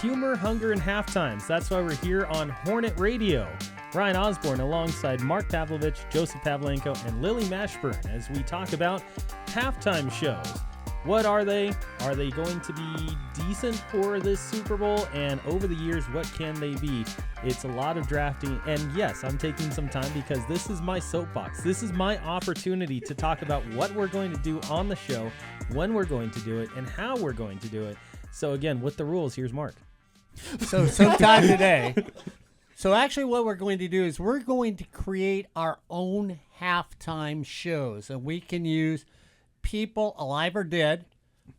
humor, hunger, and halftimes. That's why we're here on Hornet Radio. Ryan Osborne alongside Mark Pavlovich, Joseph Pavlenko, and Lily Mashburn as we talk about halftime shows. What are they? Are they going to be decent for this Super Bowl? And over the years, what can they be? It's a lot of drafting. And yes, I'm taking some time because this is my soapbox. This is my opportunity to talk about what we're going to do on the show, when we're going to do it, and how we're going to do it. So again, with the rules, here's Mark. So sometime today. So actually what we're going to do is we're going to create our own halftime shows. And we can use people alive or dead,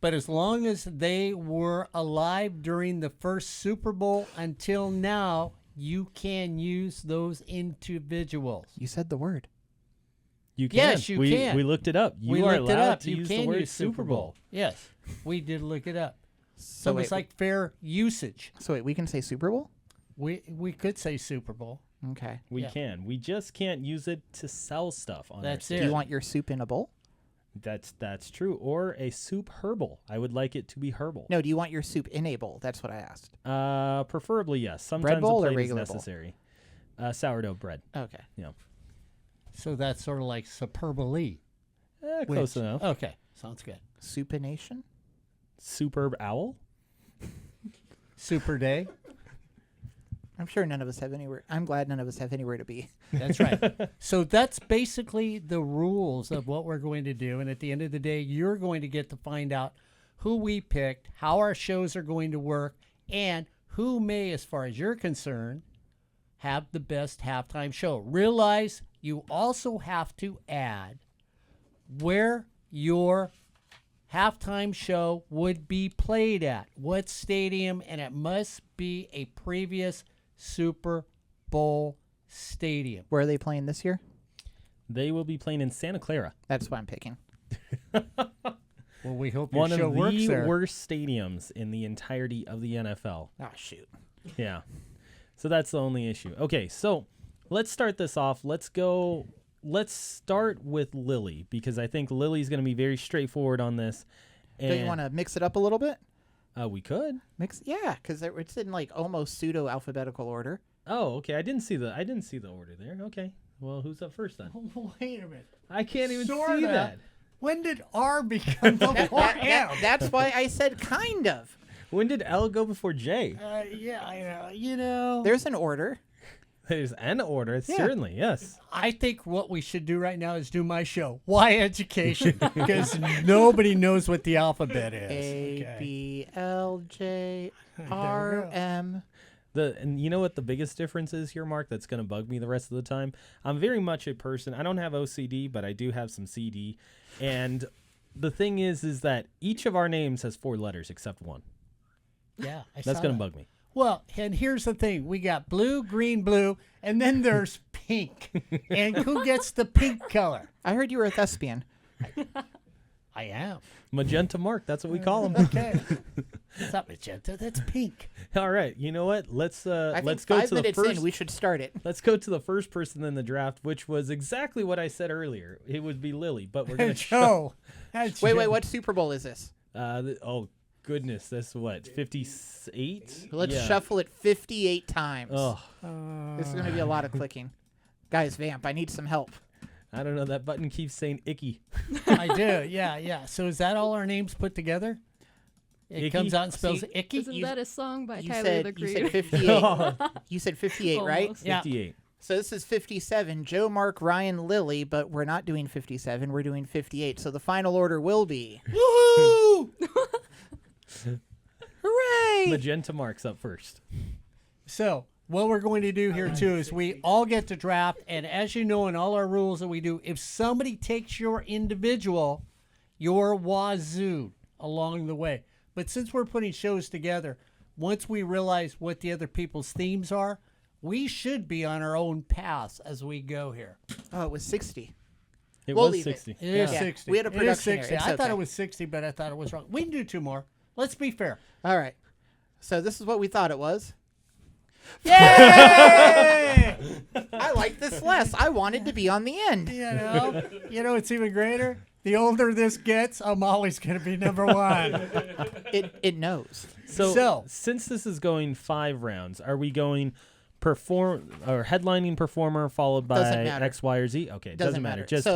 but as long as they were alive during the first Super Bowl until now, you can use those individuals. You said the word. You can. Yes, you can. We looked it up. We You are looked it allowed up. to You use can the word use Super Bowl. Yes, we did look it up. So it's like fair usage. So wait, we can say Super Bowl? We could say Super Bowl. Okay. We can. We just can't use it to sell stuff on That's our it. Do you want your soup in a bowl? That's true. Or a soup herbal. I would like it to be herbal. No, do you want your soup in a bowl? That's what I asked. Preferably yes. Sometimes bowl a or plate is regular bowl? necessary. Sourdough bread. Okay. Yeah. So that's sort of like superbly. Close enough. Okay, sounds good. Supination? Superb owl. Super day. I'm sure none of us have anywhere. I'm glad none of us have anywhere to be. That's right. So that's basically the rules of what we're going to do. And at the end of the day, you're going to get to find out who we picked, how our shows are going to work, and who may, as far as you're concerned, have the best halftime show. Realize you also have to add where your halftime show would be played at, what stadium, and it must be a previous Super Bowl stadium. Where are they playing this year? They will be playing in Santa Clara. That's what I'm picking. Well, we hope your One show of works the there. worst stadiums in the entirety of the NFL. Oh, shoot. Yeah. So that's the only issue. Okay, so let's start this off. Let's start with Lily because I think Lily's going to be very straightforward on this. Don't you want to mix it up a little bit? We could. Yeah, because it's in like almost pseudo alphabetical order. Oh, okay. I didn't see the order there. Okay. Well, who's up first then? Wait a minute. I can't even Sorta. see that. When did R become before M? That's why I said kind of. When did L go before J? Yeah, I know. You know, There's an order. There's an order, Yeah. certainly, yes. I think what we should do right now is do my show. Why education? Because nobody knows what the alphabet is. A, Okay. B, L, J, There R, we go. M. And you know what the biggest difference is here, Mark, that's going to bug me the rest of the time? I'm very much a person, I don't have OCD, but I do have some CD. And the thing is that each of our names has 4 letters except one. Yeah, That's going to bug me. Well, and here's the thing. We got blue, green, blue, and then there's pink. And who gets the pink color? I heard you were a thespian. I am. Magenta Mark, that's what we call him. Okay. It's not magenta. That's pink. All right, you know what? Let's I think go 5 to the minutes first. in, we should start it. Let's go to the first person in the draft, which was exactly what I said earlier. It would be Lily, but we're going to Joe. That's Wait, Joe. what Super Bowl is this? Oh goodness, that's what 58. Let's shuffle it 58 times. Oh, This is going to be a lot of clicking. Guys, Vamp, I need some help. I don't know. That button keeps saying icky. I do. Yeah. So is that all our names put together? It Icky? comes out and spells See, icky? Isn't that a song by You Tyler the said Creator? 58. You said 58, right? Almost. Yeah. 58. So this is 57. Joe, Mark, Ryan, Lily, but we're not doing 57. We're doing 58. So the final order will be... Woohoo! Hooray! Magenta Mark's up first. So what we're going to do here too is we all get to draft, and as you know in all our rules that we do, if somebody takes your individual, you're wazoo along the way. But since we're putting shows together, once we realize what the other people's themes are, we should be on our own paths as we go here. Oh, it was 60. It We'll was leave it. 60. It is Yeah. 60. We had a It is production error. 60. It's I thought okay. it was 60, but I thought it was wrong. We can do 2 more. Let's be fair. All right. So this is what we thought it was. Yay! I like this less. I wanted to be on the end. You know, it's even greater. The older this gets, I'm always going to be number one. It knows. So since this is going 5 rounds, are we going perform or headlining performer followed by X, Y, or Z? Okay, doesn't matter. Just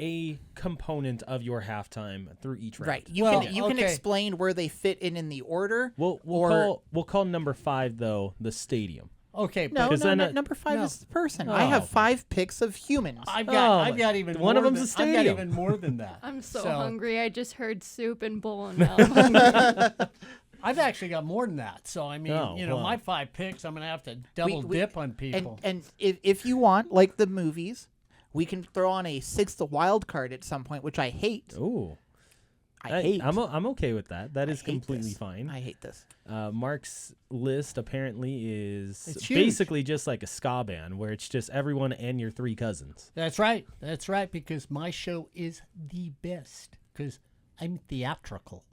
a component of your halftime through each round. Right. You can explain where they fit in the order. We'll call number 5 though the stadium. Okay, no, number 5 is the person. I have 5 picks of humans. I've got even one more of them's a stadium. I've got even more than that. I'm so hungry. I just heard soup and bowl and now I'm hungry. I've actually got more than that. So I mean, my 5 picks, I'm gonna have to double dip on people. And if you want, like the movies, we can throw on a 6th wild card at some point, which I hate. Ooh. I hate. I'm okay with that. That is completely fine. I hate this. Mark's list apparently is huge. basically just like a ska band where it's just everyone and your 3 cousins. That's right. That's right, because my show is the best because I'm theatrical.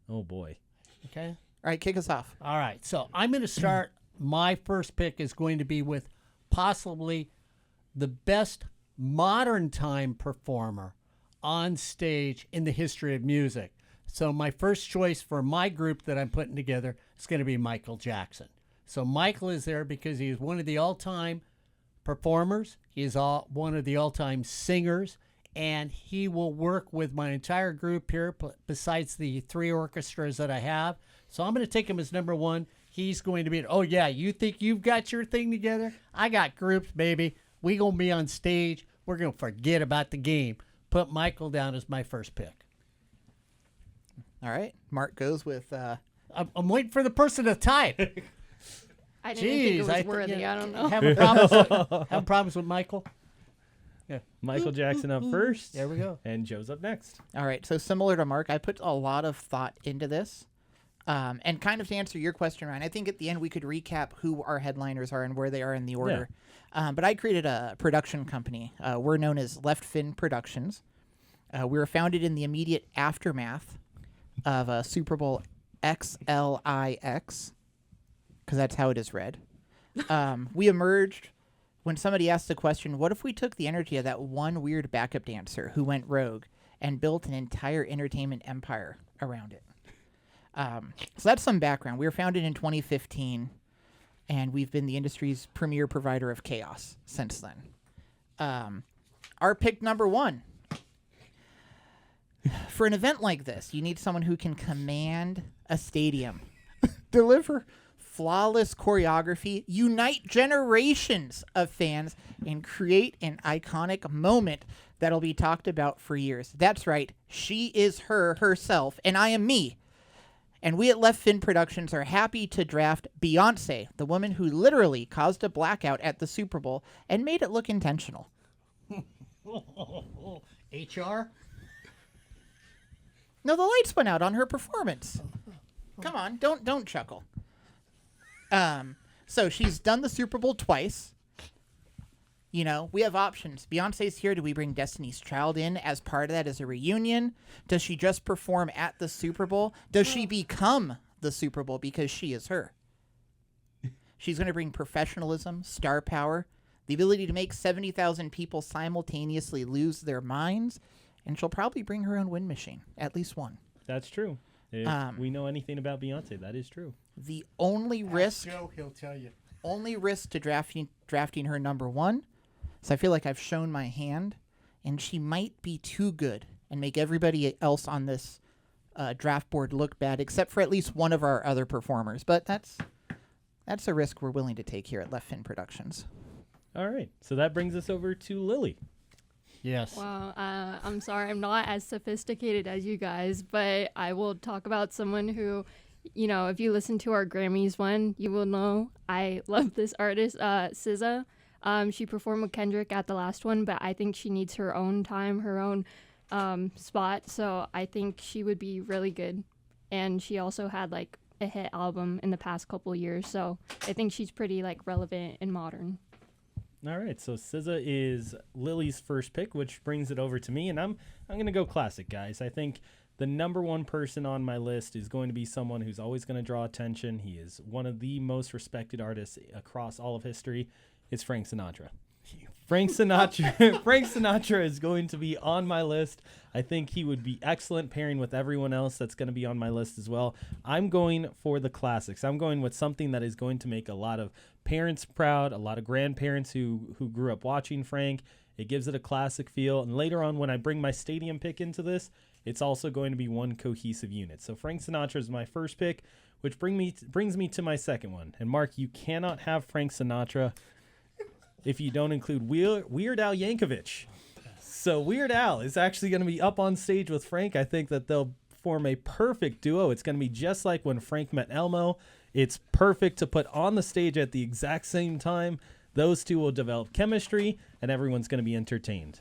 Oh, boy. Okay? All right, kick us off. All right. So I'm going to start. My first pick is going to be with possibly the best modern time performer on stage in the history of music. So my first choice for my group that I'm putting together is going to be Michael Jackson. So Michael is there because he is one of the all-time performers. He is one of the all-time singers, and he will work with my entire group here besides the 3 orchestras that I have. So I'm going to take him as number 1. He's going to be, oh yeah, you think you've got your thing together? I got groups, baby. We going to be on stage. We're going to forget about the game. Put Michael down as my first pick. All right. Mark goes with... I'm waiting for the person to type. I didn't think it was worthy. I don't know. Have problems with Michael? Yeah. Michael Jackson up first. There we go. And Joe's up next. All right. So similar to Mark, I put a lot of thought into this. And kind of to answer your question, Ryan, I think at the end we could recap who our headliners are and where they are in the order. Yeah. But I created a production company. We're known as Left Fin Productions. We were founded in the immediate aftermath of Super Bowl XLIX, because that's how it is read. We emerged when somebody asked the question, what if we took the energy of that one weird backup dancer who went rogue and built an entire entertainment empire around it? So that's some background. We were founded in 2015, and we've been the industry's premier provider of chaos since then. Our pick number 1. For an event like this, you need someone who can command a stadium, deliver flawless choreography, unite generations of fans, and create an iconic moment that'll be talked about for years. That's right. She is herself, and I am me. And we at Left Fin Productions are happy to draft Beyonce, the woman who literally caused a blackout at the Super Bowl and made it look intentional. HR? No, the lights went out on her performance. Come on, don't chuckle. So she's done the Super Bowl twice. You know, we have options. Beyonce's here. Do we bring Destiny's Child in as part of that as a reunion? Does she just perform at the Super Bowl? Does she become the Super Bowl because she is her? She's going to bring professionalism, star power, the ability to make 70,000 people simultaneously lose their minds, and she'll probably bring her own wind machine, at least one. That's true. If we know anything about Beyonce, that is true. The only risk... Joe, he'll tell you. Only risk to drafting her number 1. So I feel like I've shown my hand, and she might be too good and make everybody else on this draft board look bad, except for at least one of our other performers. But that's a risk we're willing to take here at Left Fin Productions. All right. So that brings us over to Lily. Yes. Wow. I'm sorry. I'm not as sophisticated as you guys, but I will talk about someone who, you know, if you listen to our Grammys one, you will know I love this artist, SZA. She performed with Kendrick at the last one, but I think she needs her own time, her own spot. So I think she would be really good. And she also had like a hit album in the past couple years. So I think she's pretty like relevant and modern. All right, so SZA is Lily's first pick, which brings it over to me, and I'm going to go classic, guys. I think the number 1 person on my list is going to be someone who's always going to draw attention. He is one of the most respected artists across all of history. It's Frank Sinatra. Frank Sinatra. Frank Sinatra is going to be on my list. I think he would be excellent pairing with everyone else that's going to be on my list as well. I'm going for the classics. I'm going with something that is going to make a lot of parents proud, a lot of grandparents who grew up watching Frank. It gives it a classic feel. And later on, when I bring my stadium pick into this, it's also going to be one cohesive unit. So Frank Sinatra is my first pick, which brings me to my second one. And Mark, you cannot have Frank Sinatra if you don't include Weird Al Yankovic. So Weird Al is actually going to be up on stage with Frank. I think that they'll form a perfect duo. It's going to be just like when Frank met Elmo. It's perfect to put on the stage at the exact same time. Those two will develop chemistry, and everyone's going to be entertained.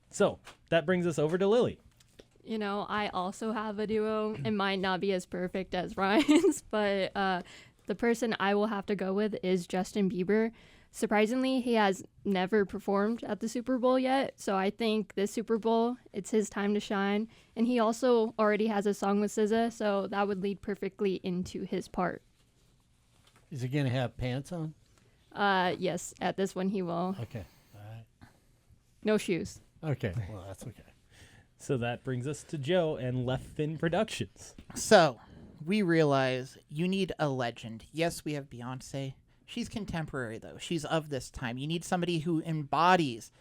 So that brings us over to Lily. You know, I also have a duo. It might not be as perfect as Ryan's, but the person I will have to go with is Justin Bieber. Surprisingly, he has never performed at the Super Bowl yet, so I think this Super Bowl, it's his time to shine. And he also already has a song with SZA, so that would lead perfectly into his part. Is he going to have pants on? Yes, at this one he will. Okay. All right. No shoes. Okay. Well, that's okay. So that brings us to Joe and Left Fin Productions. So, we realize you need a legend. Yes, we have Beyonce. She's contemporary, though. She's of this time. You need somebody who embodies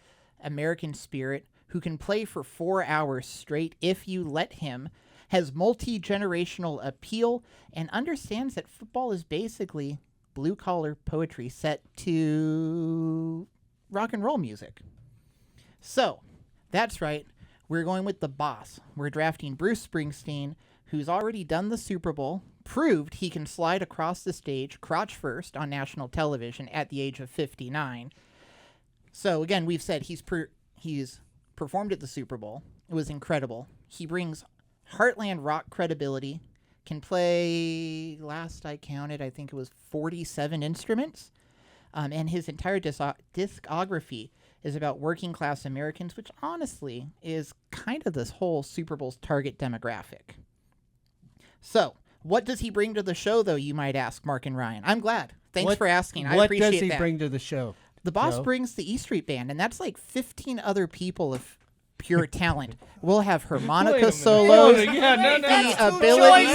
American spirit, who can play for 4 hours straight if you let him, has multi-generational appeal, and understands that football is basically blue-collar poetry set to rock and roll music. So, that's right. We're going with the boss. We're drafting Bruce Springsteen, who's already done the Super Bowl, proved he can slide across the stage crotch first on national television at the age of 59. So again, we've said he's performed at the Super Bowl. It was incredible. He brings heartland rock credibility, can play, last I counted, I think it was 47 instruments, and his entire discography is about working class Americans, which honestly is kind of this whole Super Bowl's target demographic. So, what does he bring to the show, though, you might ask, Mark and Ryan? I'm glad. Thanks for asking. I appreciate that. What does he bring to the show? The boss Joe? brings the E Street Band, and that's like 15 other people of pure talent. We'll have harmonica solos. The ability.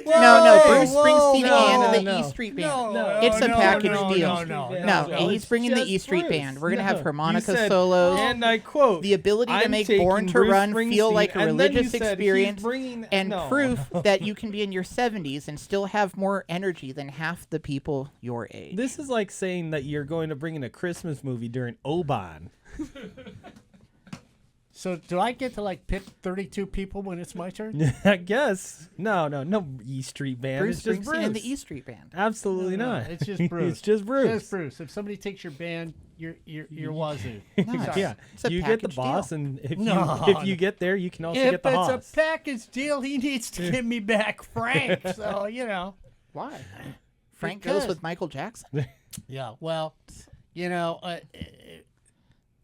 No, Bruce Springsteen and the E Street Band. It's a package deal. No, he's bringing the E Street Band. We're gonna have harmonica solos. And I quote, the ability to make Born to Run feel like a religious experience, and proof that you can be in your 70s and still have more energy than half the people your age. This is like saying that you're going to bring in a Christmas movie during Oban. So do I get to pick 32 people when it's my turn? I guess. No E Street Band. Bruce It's just Springsteen Bruce. and the E Street Band. Absolutely not. It's just Bruce. It's just Bruce. Just Bruce. If somebody takes your band, you're wazoo. Yeah, It's a you get the package boss, deal. and No, you get there, you can also If get the it's hoss. a package deal, he needs to give me back Frank. So, Why? Frank Because- goes with Michael Jackson. Yeah, well,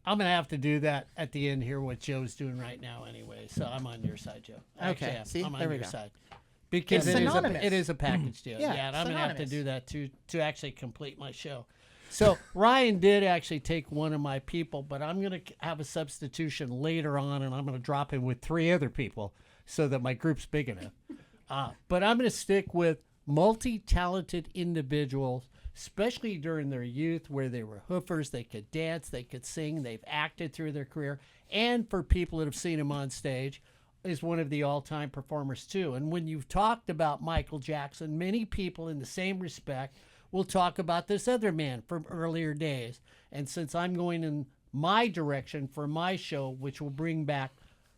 I'm going to have to do that at the end here, what Joe's doing right now anyway. So I'm on your side, Joe. Okay, Actually, see? I'm on There we your go. side. Because It's synonymous. it is a package deal. Yeah, And I'm going to have to synonymous. do that to actually complete my show. So Ryan did actually take one of my people, but I'm going to have a substitution later on, and I'm going to drop him with 3 other people so that my group's big enough. But I'm going to stick with multi-talented individuals, especially during their youth where they were hoofers, they could dance, they could sing, they've acted through their career, and for people that have seen him on stage, is one of the all-time performers too. And when you've talked about Michael Jackson, many people in the same respect will talk about this other man from earlier days. And since I'm going in my direction for my show, which will bring back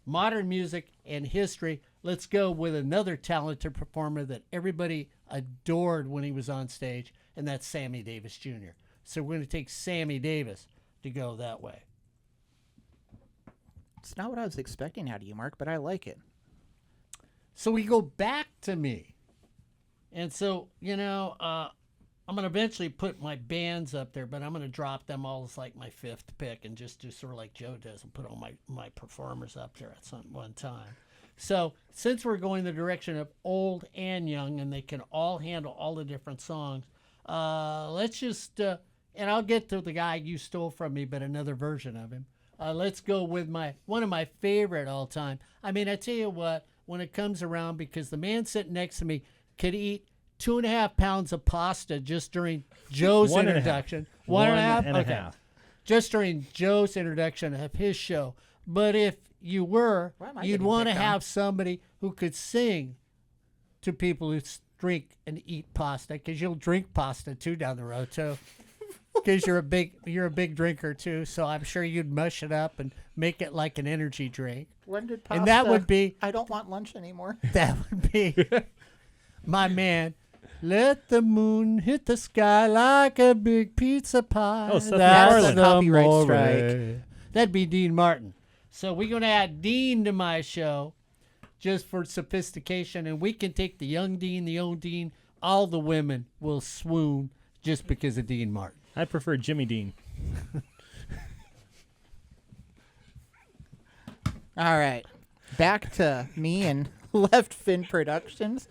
modern music and history, let's go with another talented performer that everybody adored when he was on stage, and that's Sammy Davis Jr. So we're going to take Sammy Davis to go that way. It's not what I was expecting out of you, Mark, but I like it. So we go back to me. And so, I'm going to eventually put my bands up there, but I'm going to drop them all as like my 5th pick and just do sort of like Joe does and put all my performers up there at one time. So since we're going the direction of old and young and they can all handle all the different songs, let's just, and I'll get to the guy you stole from me, but another version of him. Let's go with one of my favorite all time. I mean, I tell you what, when it comes around, because the man sitting next to me could eat 2.5 pounds of pasta just during Joe's introduction. One and a Okay. half. Just during Joe's introduction of his show. But if you were, Why am I you'd getting want to picked on? have somebody who could sing to people who drink and eat pasta, because you'll drink pasta too down the road too. Because you're a big drinker too, so I'm sure you'd mush it up and make it like an energy drink. Blended pasta. And that would be I don't want lunch anymore. that would be my man. Let the moon hit the sky like a big pizza pie. Oh, Seth That's MacFarlane. the Copyright more. strike. That'd be Dean Martin. So we're going to add Dean to my show just for sophistication, and we can take the young Dean, the old Dean. All the women will swoon just because of Dean Martin. I prefer Jimmy Dean. All right. Back to me and Left Fin Productions.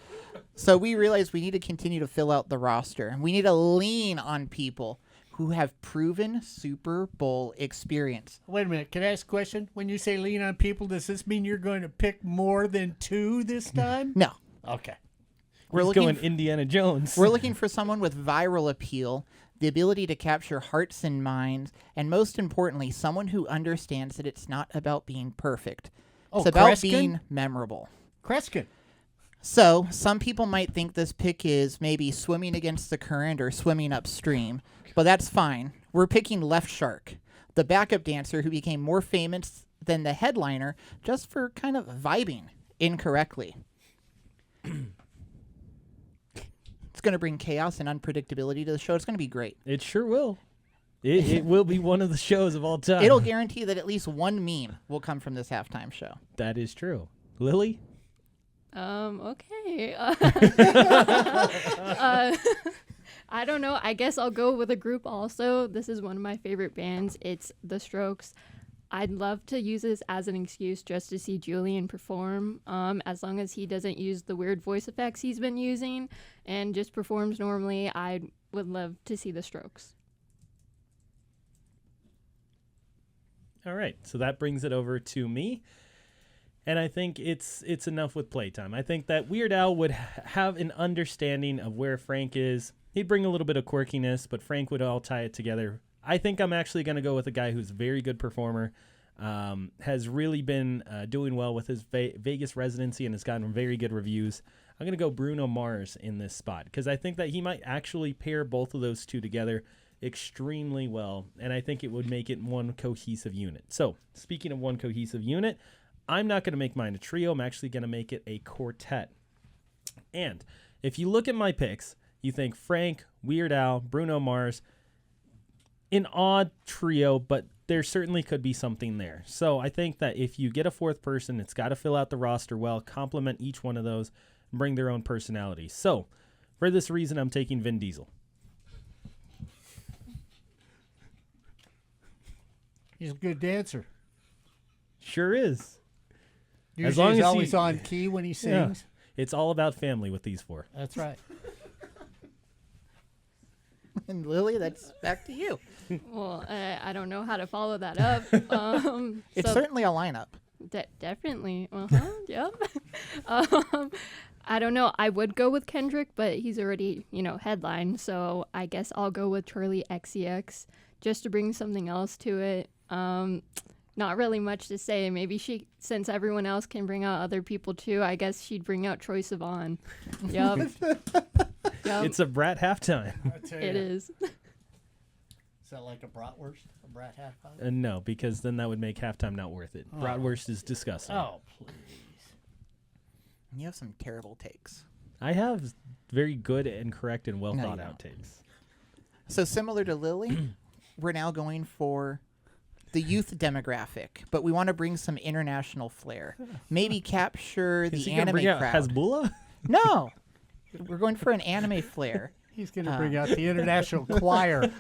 So we realized we need to continue to fill out the roster. We need to lean on people who have proven Super Bowl experience. Wait a minute. Can I ask a question? When you say lean on people, does this mean you're going to pick more than 2 this time? No. Okay. We're He's looking going Indiana Jones. We're looking for someone with viral appeal, the ability to capture hearts and minds, and most importantly, someone who understands that it's not about being perfect. Oh, It's about Kreskin? being memorable. Kreskin. So, some people might think this pick is maybe swimming against the current or swimming upstream, but that's fine. We're picking Left Shark, the backup dancer who became more famous than the headliner just for kind of vibing incorrectly. It's going to bring chaos and unpredictability to the show. It's going to be great. It sure will. It will be one of the shows of all time. It'll guarantee that at least one meme will come from this halftime show. That is true. Lily? Okay. I don't know. I guess I'll go with a group also. This is one of my favorite bands. It's The Strokes. I'd love to use this as an excuse just to see Julian perform, as long as he doesn't use the weird voice effects he's been using and just performs normally. I would love to see The Strokes. All right. So that brings it over to me. And I think it's enough with playtime. I think that Weird Al would have an understanding of where Frank is. He'd bring a little bit of quirkiness, but Frank would all tie it together. I think I'm actually going to go with a guy who's a very good performer, has really been doing well with his Vegas residency and has gotten very good reviews. I'm going to go Bruno Mars in this spot because I think that he might actually pair both of those two together extremely well, and I think it would make it one cohesive unit. So, speaking of one cohesive unit, I'm not going to make mine a trio. I'm actually going to make it a quartet. And if you look at my picks, you think Frank, Weird Al, Bruno Mars, an odd trio, but there certainly could be something there. So I think that if you get a fourth person, it's got to fill out the roster well, complement each one of those, and bring their own personality. So for this reason, I'm taking Vin Diesel. He's a good dancer. Sure is. Usually As long he's as always he- on key when he Yeah. sings. It's all about family with these four. That's right. And Lily, that's back to you. Well, I don't know how to follow that up. It's So certainly a lineup. definitely. Yep. I don't know. I would go with Kendrick, but he's already, headline. So I guess I'll go with Charlie XCX just to bring something else to it. Not really much to say. Maybe since everyone else can bring out other people too, I guess she'd bring out Troye Sivan. Yep. Yep. It's a brat halftime. It is. Is that like a bratwurst? A brat half pint? No, because then that would make halftime not worth it. Oh. Bratwurst is disgusting. Oh, please. You have some terrible takes. I have very good and correct and well No, thought you out don't. takes. So similar to Lily, we're now going for the youth demographic, but we want to bring some international flair. Maybe capture Is the he gonna anime bring out crowd. Hezbollah? No, we're going for an anime flair. He's going to bring out the international choir.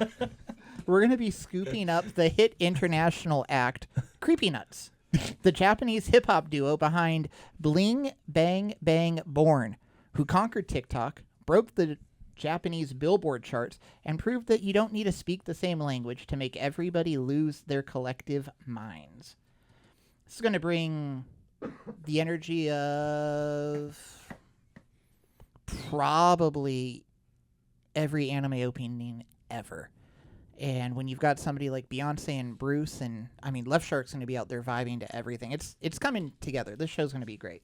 We're going to be scooping up the hit international act, Creepy Nuts, the Japanese hip-hop duo behind Bling Bang Bang Born, who conquered TikTok, broke the Japanese Billboard charts and proved that you don't need to speak the same language to make everybody lose their collective minds. This is going to bring the energy of probably every anime opening ever. And when you've got somebody like Beyonce and Bruce, and I mean, Left Shark's going to be out there vibing to everything. It's coming together. This show's going to be great.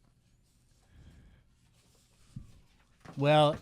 Well,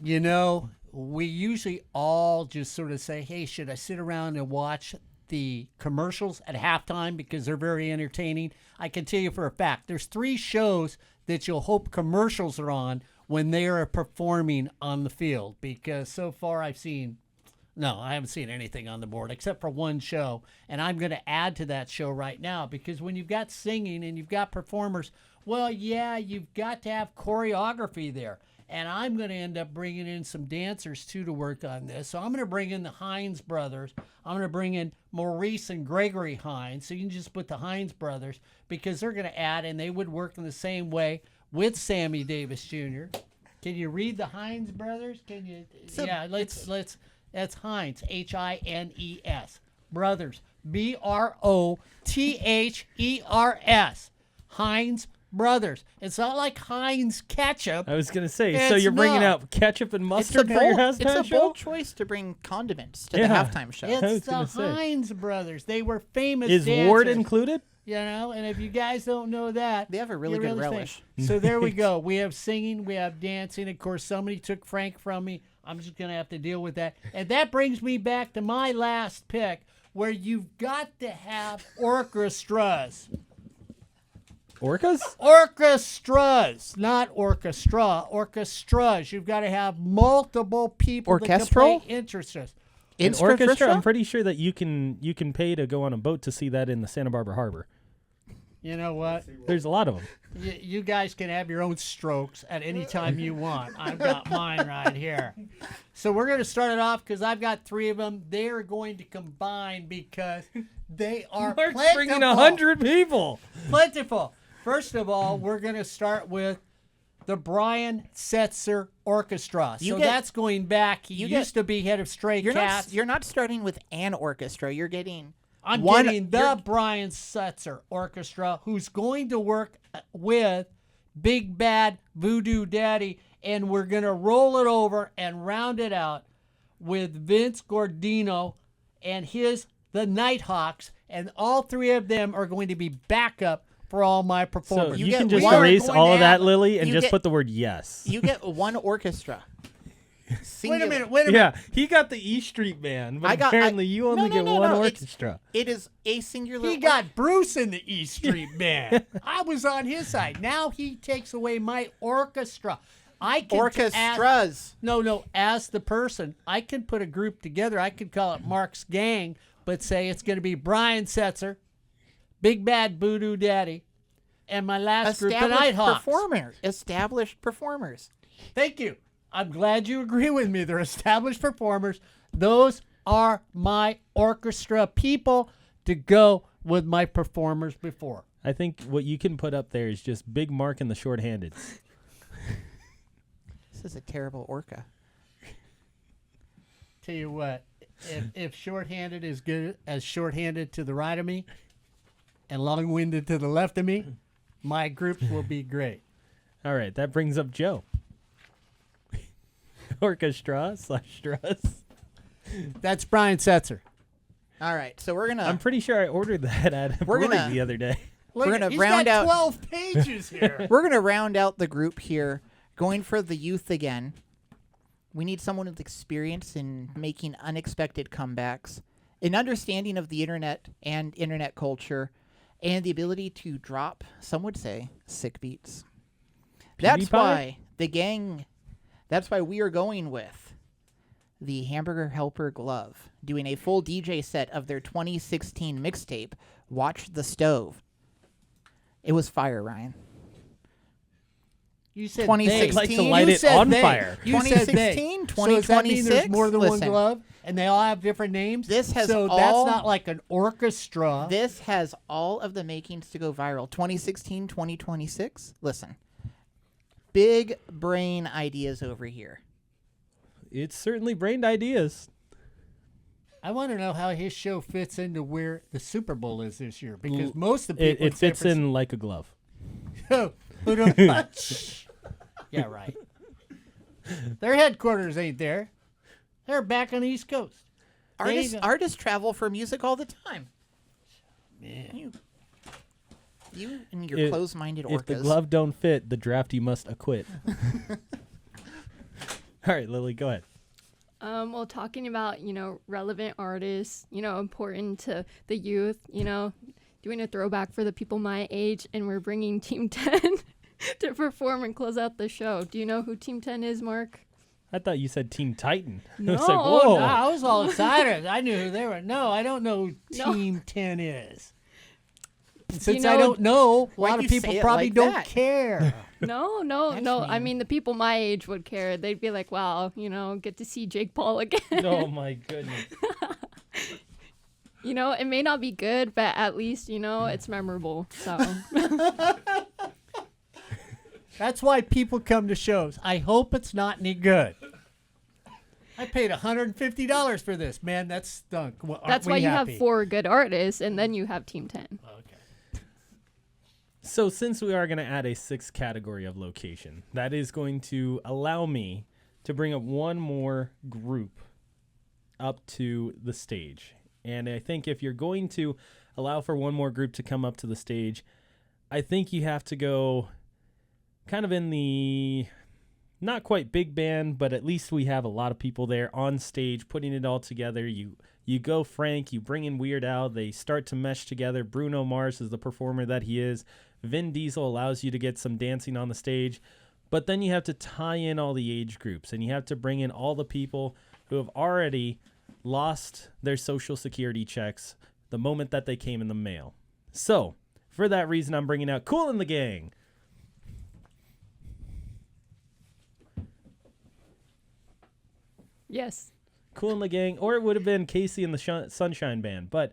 we usually all just sort of say, hey, should I sit around and watch the commercials at halftime because they're very entertaining? I can tell you for a fact, there's 3 shows that you'll hope commercials are on when they are performing on the field, because so far I haven't seen anything on the board except for one show, and I'm going to add to that show right now, because when you've got singing and you've got performers, well, yeah, you've got to have choreography there. And I'm going to end up bringing in some dancers, too, to work on this. So I'm going to bring in the Hines brothers. I'm going to bring in Maurice and Gregory Hines. So you can just put the Hines brothers, because they're going to add, and they would work in the same way with Sammy Davis Jr. Can you read the Hines brothers? Can you? Let's. That's Hines, Hines, brothers, Brothers, Hines brothers. It's not like Heinz ketchup. I was going to say, so you're bringing out ketchup and mustard for your halftime show? It's a bold choice to bring condiments to the halftime show. It's the Heinz brothers. They were famous Is dancers. Ward included? And if you guys don't know that, they have a really good relish. So there we go. We have singing, we have dancing. Of course, somebody took Frank from me. I'm just going to have to deal with that. And that brings me back to my last pick, where you've got to have orchestras. Orcas? Orchestras, not orchestra. Orchestras. You've got to have multiple people that can play instruments. In orchestra, I'm pretty sure that you can pay to go on a boat to see that in the Santa Barbara Harbor. You know what? There's a lot of them. You guys can have your own strokes at any time you want. I've got mine right here. So we're going to start it off because I've got 3 of them. They are going to combine because they are Mark's plentiful. bringing 100 people. Plentiful. First of all, we're going to start with the Brian Setzer Orchestra. That's going back. He used to be head of Stray Cats. You're not starting with an orchestra. You're getting... getting the Brian Setzer Orchestra, who's going to work with Big Bad Voodoo Daddy, and we're going to roll it over and round it out with Vince Gordino and the Nighthawks, and all 3 of them are going to be backup for all my performers. So you can just erase all of that, Lily, and just put the word yes. You get one orchestra. Wait a minute. Yeah, he got the E Street Band, but apparently you only get one orchestra. It is a singular... He got Bruce in the E Street Band. I was on his side. Now he takes away my orchestra. I can Orchestras. As the person, I can put a group together. I could call it Mark's Gang, but say it's going to be Brian Setzer, Big Bad Voodoo Daddy, and my last group, the Nighthawks. Established performers. Thank you. I'm glad you agree with me. They're established performers. Those are my orchestra people to go with my performers before. I think what you can put up there is just Big Mark and the Short-Handed. This is a terrible orca. Tell you what, if Short-Handed is good as Short-Handed to the right of me and Long-Winded to the left of me, my groups will be great. All right, that brings up Joe. Orchestra/Struss. That's Brian Setzer. All right, so we're gonna. I'm pretty sure I ordered that at a brewery the other day. We're gonna he's round got out 12 pages here. We're gonna round out the group here, going for the youth again. We need someone with experience in making unexpected comebacks, an understanding of the internet and internet culture, and the ability to drop, some would say, sick beats. That's why the gang. That's why we are going with the Hamburger Helper Glove, doing a full DJ set of their 2016 mixtape, Watch the Stove. It was fire, Ryan. You said 2016. Like to light it on fire. 2016, 2026. So does that mean there's more than one glove, and they all have different names? This has that's not like an orchestra. This has all of the makings to go viral. 2016, 2026. Listen. Big brain ideas over here. It's certainly brained ideas. I want to know how his show fits into where the Super Bowl is this year, because most of the people It fits in like a glove. Yeah, right. Their headquarters ain't there. They're back on the East Coast. Artists travel for music all the time. Man. You and your closed-minded orcas. If the glove don't fit, the drafty must acquit. All right, Lily, go ahead. Well, talking about, relevant artists, important to the youth, doing a throwback for the people my age, and we're bringing Team 10 to perform and close out the show. Do you know who Team 10 is, Mark? I thought you said Team Titan. No, I was like, whoa. No, I was all excited. I knew who they were. No, I don't know who Team 10 is. And since I don't know, a lot of people probably don't care. No. I mean, the people my age would care. They'd be like, wow, get to see Jake Paul again. Oh, my goodness. It may not be good, but at least, it's memorable. So that's why people come to shows. I hope it's not any good. I paid $150 for this, man. That's stunk. Well, that's why you have 4 good artists, and then you have Team 10. Okay. So since we are going to add a 6th category of location, that is going to allow me to bring up one more group up to the stage. And I think if you're going to allow for one more group to come up to the stage, I think you have to go kind of in the not quite big band, but at least we have a lot of people there on stage putting it all together. You go Frank, you bring in Weird Al, they start to mesh together. Bruno Mars is the performer that he is. Vin Diesel allows you to get some dancing on the stage, but then you have to tie in all the age groups, and you have to bring in all the people who have already lost their Social Security checks the moment that they came in the mail. So, for that reason, I'm bringing out Kool and the Gang. Yes. Kool and the Gang, or it would have been Casey and the Sunshine Band, but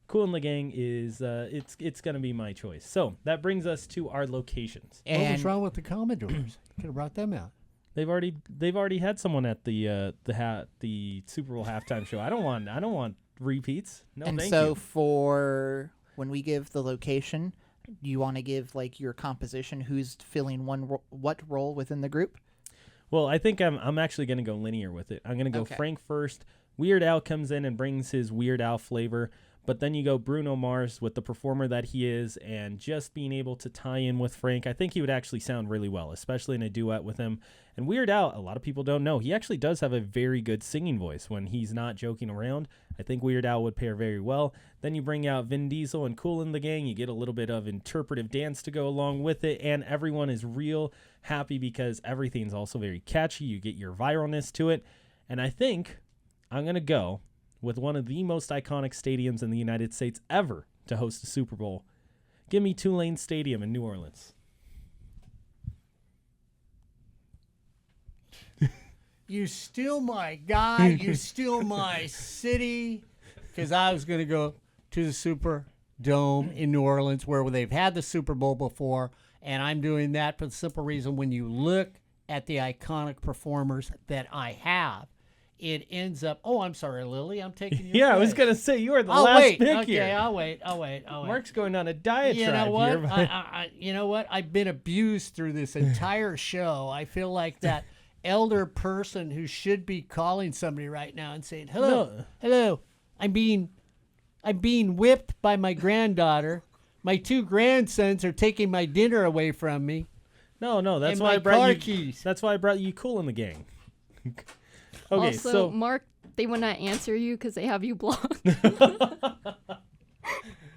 Kool and the Gang is it's going to be my choice. So that brings us to our locations. And what was wrong with the Commodores? Could have brought them out. They've already had someone at the Super Bowl halftime show. I don't want repeats. No, and thank so you. For when we give the location, do you want to give like your composition? Who's filling what role within the group? Well, I think I'm actually going to go linear with it. I'm going to go Frank first. Weird Al comes in and brings his Weird Al flavor, but then you go Bruno Mars with the performer that he is, and just being able to tie in with Frank. I think he would actually sound really well, especially in a duet with him. And Weird Al, a lot of people don't know, he actually does have a very good singing voice when he's not joking around. I think Weird Al would pair very well. Then you bring out Vin Diesel and Kool and the Gang. You get a little bit of interpretive dance to go along with it, and everyone is real happy because everything's also very catchy. You get your viralness to it. And I think I'm going to go with one of the most iconic stadiums in the United States ever to host a Super Bowl. Give me Tulane Stadium in New Orleans. You steal my guy. You steal my city. Because I was going to go to the Super Dome in New Orleans where they've had the Super Bowl before. And I'm doing that for the simple reason when you look at the iconic performers that I have, it ends up. Oh, I'm sorry, Lily. I'm taking your Yeah, place. I was going to say you are the I'll last wait. pick Okay, here. I'll wait. Mark's going on a diatribe You know what? here. But You know what? I've been abused through this entire show. I feel like that elder person who should be calling somebody right now and saying, hello, I'm being whipped by my granddaughter. My 2 grandsons are taking my dinner away from me. No, that's And why my I brought car you. keys. That's why I brought you Kool and the Gang. Okay, Also, so Mark, they will not answer you because they have you blocked.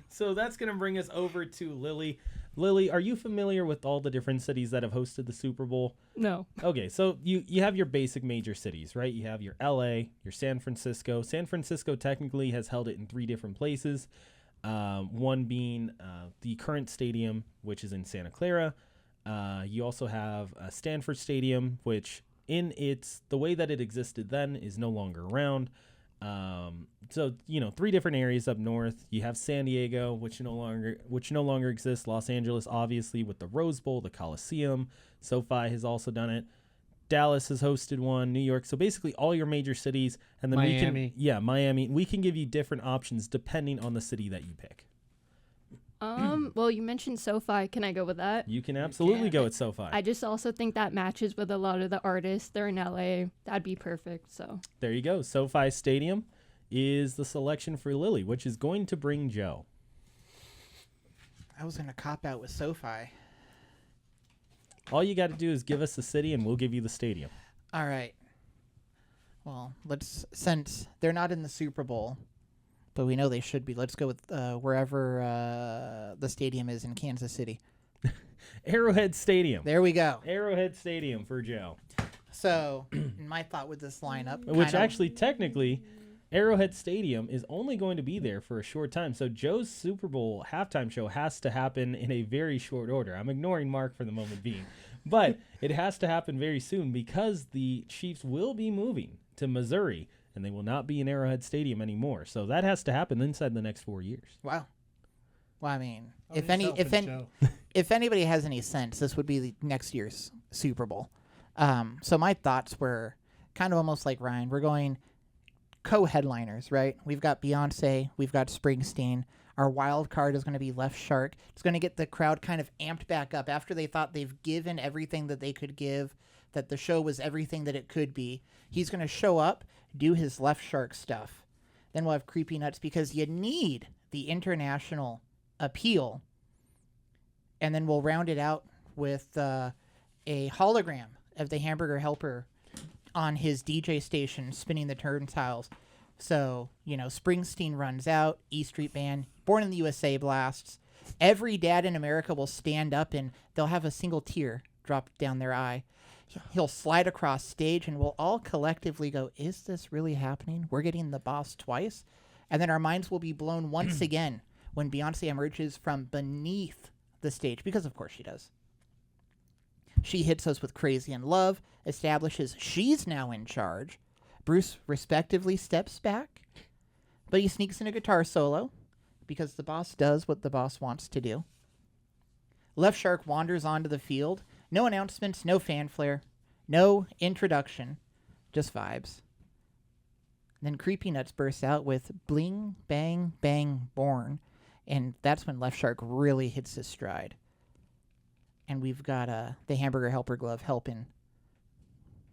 so that's gonna bring us over to Lily. Lily, are you familiar with all the different cities that have hosted the Super Bowl? No. Okay, so you have your basic major cities, right? You have your LA, your San Francisco. San Francisco technically has held it in 3 different places. One being the current stadium, which is in Santa Clara. You also have Stanford Stadium, which the way that it existed then is no longer around. So 3 different areas up north. You have San Diego, which no longer exists. Los Angeles, obviously, with the Rose Bowl, the Coliseum. SoFi has also done it. Dallas has hosted one, New York. So basically all your major cities. And then Miami. Miami. We can give you different options depending on the city that you pick. Well, you mentioned SoFi. Can I go with that? You can absolutely go with SoFi. I just also think that matches with a lot of the artists. They're in LA. That'd be perfect. So There you go. SoFi Stadium is the selection for Lily, which is going to bring Joe. I was going to cop out with SoFi. All you got to do is give us the city and we'll give you the stadium. All right. Well, since they're not in the Super Bowl, but we know they should be, let's go with wherever the stadium is in Kansas City. Arrowhead Stadium. There we go. Arrowhead Stadium for Joe. So, my thought with this lineup, Which actually, technically, Arrowhead Stadium is only going to be there for a short time. So Joe's Super Bowl halftime show has to happen in a very short order. I'm ignoring Mark for the moment being. But it has to happen very soon because the Chiefs will be moving to Missouri, and they will not be in Arrowhead Stadium anymore. So that has to happen inside the next 4 years. Wow. Well, I mean, Oh, if anybody has any sense, this would be the next year's Super Bowl. So my thoughts were kind of almost like Ryan. We're going co-headliners, right? We've got Beyonce, we've got Springsteen. Our wild card is going to be Left Shark. It's going to get the crowd kind of amped back up after they thought they've given everything that they could give, that the show was everything that it could be. He's going to show up, do his Left Shark stuff. Then we'll have Creepy Nuts because you need the international appeal. And then we'll round it out with a hologram of the Hamburger Helper on his DJ station spinning the turnstiles. So, Springsteen runs out, E Street Band, Born in the USA blasts. Every dad in America will stand up and they'll have a single tear drop down their eye. He'll slide across stage and we'll all collectively go, is this really happening? We're getting the boss twice? And then our minds will be blown once again when Beyonce emerges from beneath the stage, because of course she does. She hits us with Crazy in Love, establishes she's now in charge. Bruce respectively steps back, but he sneaks in a guitar solo because the boss does what the boss wants to do. Left Shark wanders onto the field. No announcements, no fanfare, no introduction, just vibes. Then Creepy Nuts bursts out with Bling, Bang, Bang, Born, and that's when Left Shark really hits his stride. And we've got the Hamburger Helper Glove helping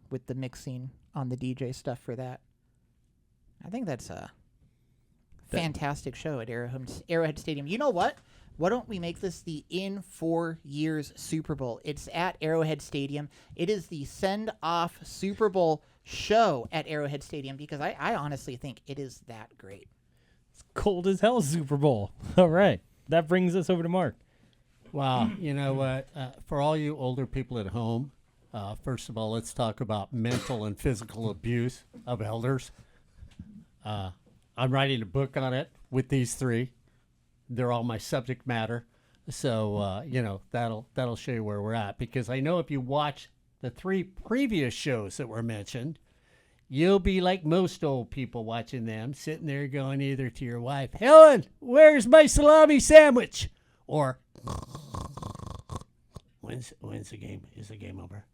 with the mixing on the DJ stuff for that. I think that's a fantastic show at Arrowhead Stadium. You know what? Why don't we make this the in 4 years Super Bowl? It's at Arrowhead Stadium. It is the send-off Super Bowl show at Arrowhead Stadium because I honestly think it is that great. It's cold as hell Super Bowl. All right. That brings us over to Mark. Wow. You know what? For all you older people at home, first of all, let's talk about mental and physical abuse of elders. I'm writing a book on it with these three. They're all my subject matter. So, that'll show you where we're at. Because I know if you watch the 3 previous shows that were mentioned, you'll be like most old people watching them, sitting there going either to your wife, Helen, where's my salami sandwich? Or, when's the game? Is the game over?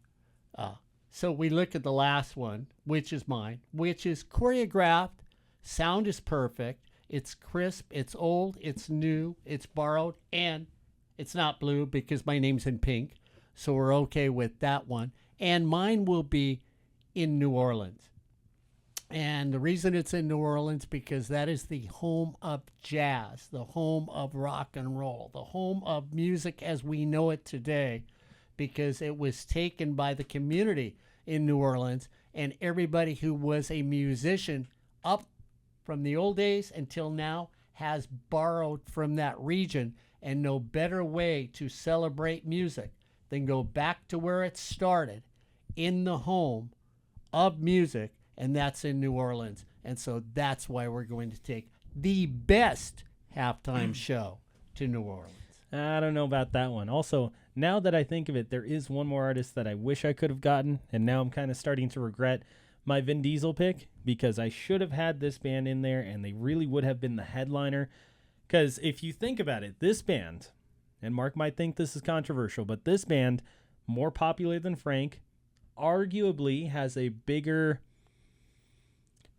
So we look at the last one, which is mine, which is choreographed. Sound is perfect. It's crisp. It's old. It's new. It's borrowed. And it's not blue because my name's in pink. So we're okay with that one. And mine will be in New Orleans. And the reason it's in New Orleans because that is the home of jazz, the home of rock and roll, the home of music as we know it today, because it was taken by the community in New Orleans, and everybody who was a musician up from the old days until now has borrowed from that region, and no better way to celebrate music than go back to where it started, in the home of music, and that's in New Orleans. And so that's why we're going to take the best halftime show to New Orleans. I don't know about that one. Also, now that I think of it, there is one more artist that I wish I could have gotten, and now I'm kind of starting to regret my Vin Diesel pick, because I should have had this band in there, and they really would have been the headliner. Because if you think about it, this band, and Mark might think this is controversial, but this band, more popular than Frank, arguably has a bigger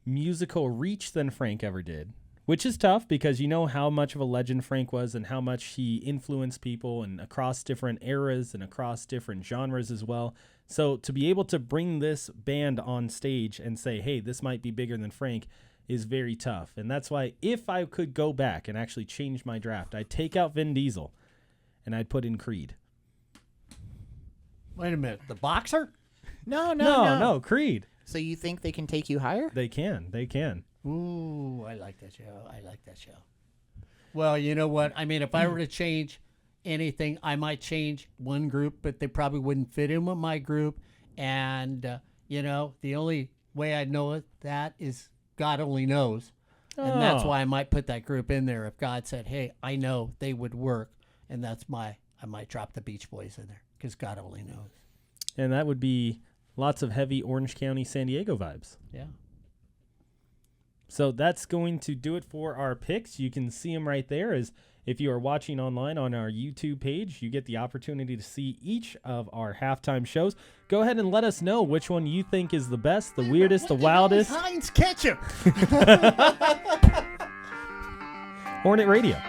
musical reach than Frank ever did, which is tough because you know how much of a legend Frank was and how much he influenced people and across different eras and across different genres as well. So to be able to bring this band on stage and say, hey, this might be bigger than Frank is very tough. And that's why if I could go back and actually change my draft, I'd take out Vin Diesel and I'd put in Creed. Wait a minute. The boxer? No, Creed. So you think they can take you higher? They can. Ooh, I like that show. Well, you know what? I mean, if I were to change anything, I might change one group, but they probably wouldn't fit in with my group. And, the only way I know that is God only knows. And that's why I might put that group in there. If God said, hey, I know they would work. And I might drop the Beach Boys in there because God only knows. And that would be lots of heavy Orange County, San Diego vibes. Yeah. So that's going to do it for our picks. You can see them right there. As if you are watching online on our YouTube page, you get the opportunity to see each of our halftime shows. Go ahead and let us know which one you think is the best, the weirdest, the wildest. Heinz ketchup. Hornet Radio.